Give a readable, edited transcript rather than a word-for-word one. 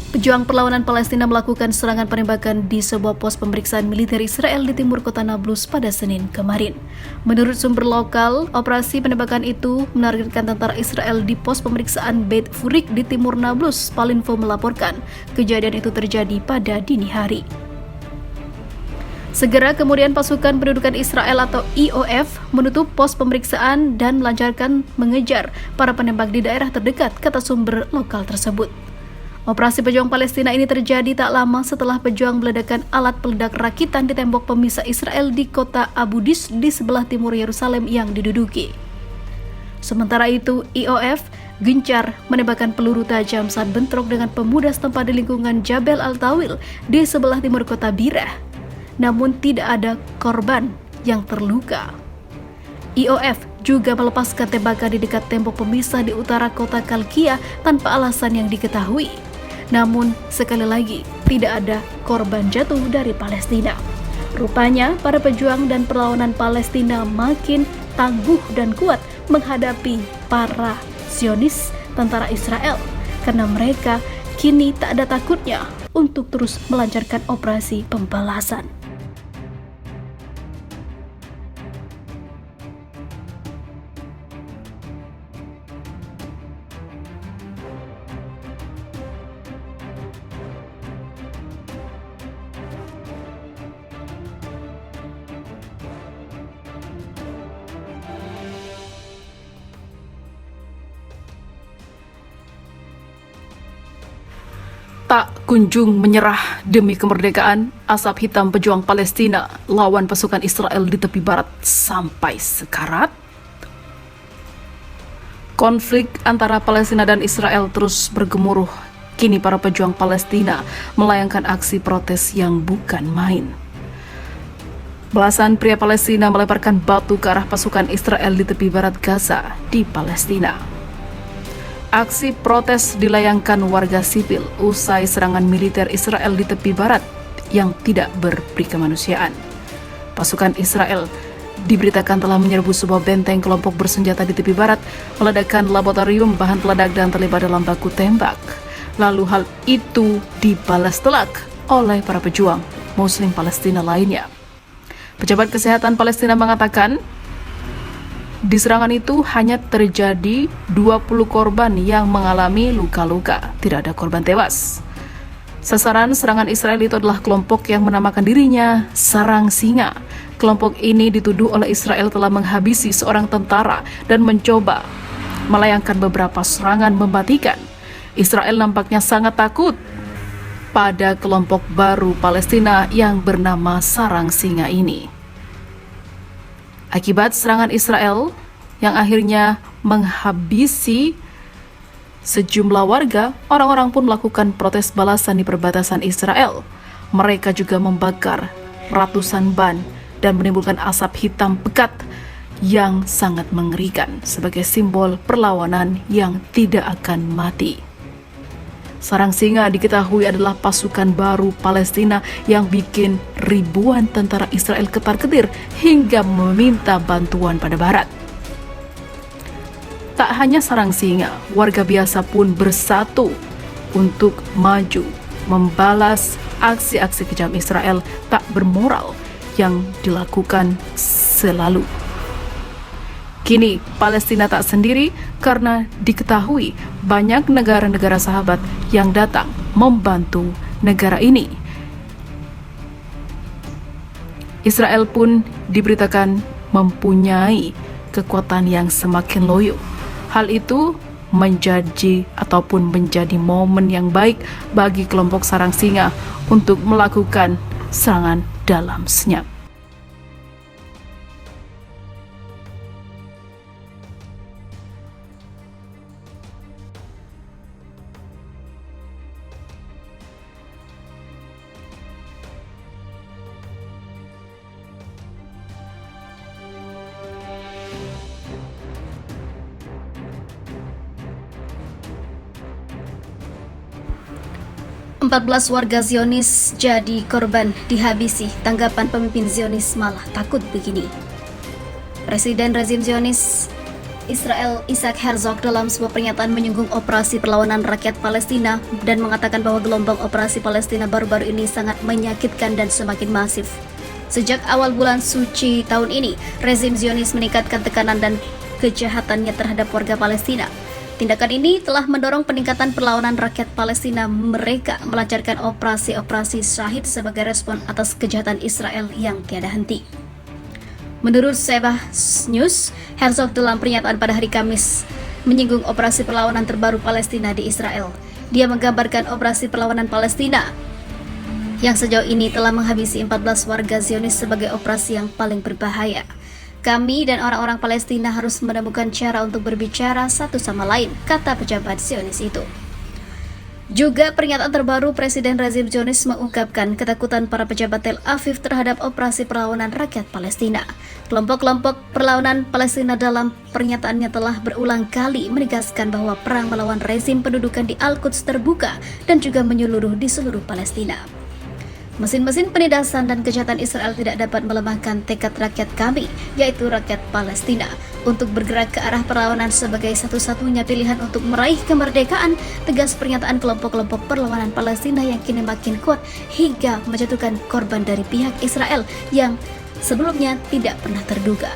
Pejuang perlawanan Palestina melakukan serangan penembakan di sebuah pos pemeriksaan militer Israel di timur kota Nablus pada Senin kemarin. Menurut sumber lokal, operasi penembakan itu menargetkan tentara Israel di pos pemeriksaan Beit Furik di timur Nablus. Palinfo melaporkan kejadian itu terjadi pada dini hari. Segera kemudian pasukan pendudukan Israel atau IOF menutup pos pemeriksaan dan melancarkan mengejar para penembak di daerah terdekat, kata sumber lokal tersebut. Operasi pejuang Palestina ini terjadi tak lama setelah pejuang meledakan alat peledak rakitan di tembok pemisah Israel di kota Abu Dis di sebelah timur Yerusalem yang diduduki. Sementara itu, IOF gencar menembakkan peluru tajam saat bentrok dengan pemuda setempat di lingkungan Jabal Al-Tawil di sebelah timur kota Birah. Namun tidak ada korban yang terluka. IOF juga melepaskan tembakan di dekat tembok pemisah di utara kota Kalkia tanpa alasan yang diketahui. Namun, sekali lagi, tidak ada korban jatuh dari Palestina. Rupanya, para pejuang dan perlawanan Palestina makin tangguh dan kuat menghadapi para Zionis, tentara Israel, karena mereka kini tak ada takutnya untuk terus melancarkan operasi pembalasan. Tak kunjung menyerah demi kemerdekaan, asap hitam pejuang Palestina lawan pasukan Israel di tepi barat sampai sekarat. Konflik antara Palestina dan Israel terus bergemuruh. Kini para pejuang Palestina melayangkan aksi protes yang bukan main. Belasan pria Palestina melemparkan batu ke arah pasukan Israel di tepi barat Gaza di Palestina. Aksi protes dilayangkan warga sipil usai serangan militer Israel di tepi barat yang tidak berperi kemanusiaan. Pasukan Israel diberitakan telah menyerbu sebuah benteng kelompok bersenjata di tepi barat, meledakkan laboratorium bahan peledak dan terlibat dalam baku tembak. Lalu hal itu dibalas telak oleh para pejuang Muslim Palestina lainnya. Pejabat kesehatan Palestina mengatakan, di serangan itu hanya terjadi 20 korban yang mengalami luka-luka, tidak ada korban tewas. Sasaran serangan Israel itu adalah kelompok yang menamakan dirinya Sarang Singa. Kelompok ini dituduh oleh Israel telah menghabisi seorang tentara dan mencoba melayangkan beberapa serangan mematikan. Israel nampaknya sangat takut pada kelompok baru Palestina yang bernama Sarang Singa ini. Akibat serangan Israel yang akhirnya menghabisi sejumlah warga, orang-orang pun melakukan protes balasan di perbatasan Israel. Mereka juga membakar ratusan ban dan menimbulkan asap hitam pekat yang sangat mengerikan sebagai simbol perlawanan yang tidak akan mati. Sarang Singa diketahui adalah pasukan baru Palestina yang bikin ribuan tentara Israel ketar-ketir hingga meminta bantuan pada Barat. Tak hanya Sarang Singa, warga biasa pun bersatu untuk maju membalas aksi-aksi kejam Israel tak bermoral yang dilakukan selalu. Kini Palestina tak sendiri karena diketahui banyak negara-negara sahabat yang datang membantu negara ini. Israel pun diberitakan mempunyai kekuatan yang semakin loyo. Hal itu menjadi momen yang baik bagi kelompok Sarang Singa untuk melakukan serangan dalam senyap. 14 warga Zionis jadi korban dihabisi. Tanggapan pemimpin Zionis malah takut begini. Presiden rezim Zionis Israel Isaac Herzog dalam sebuah pernyataan menyinggung operasi perlawanan rakyat Palestina dan mengatakan bahwa gelombang operasi Palestina baru-baru ini sangat menyakitkan dan semakin masif. Sejak awal bulan suci tahun ini, rezim Zionis meningkatkan tekanan dan kejahatannya terhadap warga Palestina. Tindakan ini telah mendorong peningkatan perlawanan rakyat Palestina. Mereka melancarkan operasi-operasi syahid sebagai respon atas kejahatan Israel yang tiada henti. Menurut Sebah News, Herzog dalam pernyataan pada hari Kamis menyinggung operasi perlawanan terbaru Palestina di Israel. Dia menggambarkan operasi perlawanan Palestina yang sejauh ini telah menghabisi 14 warga Zionis sebagai operasi yang paling berbahaya. Kami dan orang-orang Palestina harus menemukan cara untuk berbicara satu sama lain, kata pejabat Zionis itu. Juga pernyataan terbaru Presiden rezim Zionis mengungkapkan ketakutan para pejabat Tel Aviv terhadap operasi perlawanan rakyat Palestina. Kelompok-kelompok perlawanan Palestina dalam pernyataannya telah berulang kali menegaskan bahwa perang melawan rezim pendudukan di Al-Quds terbuka dan juga menyeluruh di seluruh Palestina. Mesin-mesin penindasan dan kejahatan Israel tidak dapat melemahkan tekad rakyat kami, yaitu rakyat Palestina, untuk bergerak ke arah perlawanan sebagai satu-satunya pilihan untuk meraih kemerdekaan, tegas pernyataan kelompok-kelompok perlawanan Palestina yang kini makin kuat hingga menjatuhkan korban dari pihak Israel yang sebelumnya tidak pernah terduga.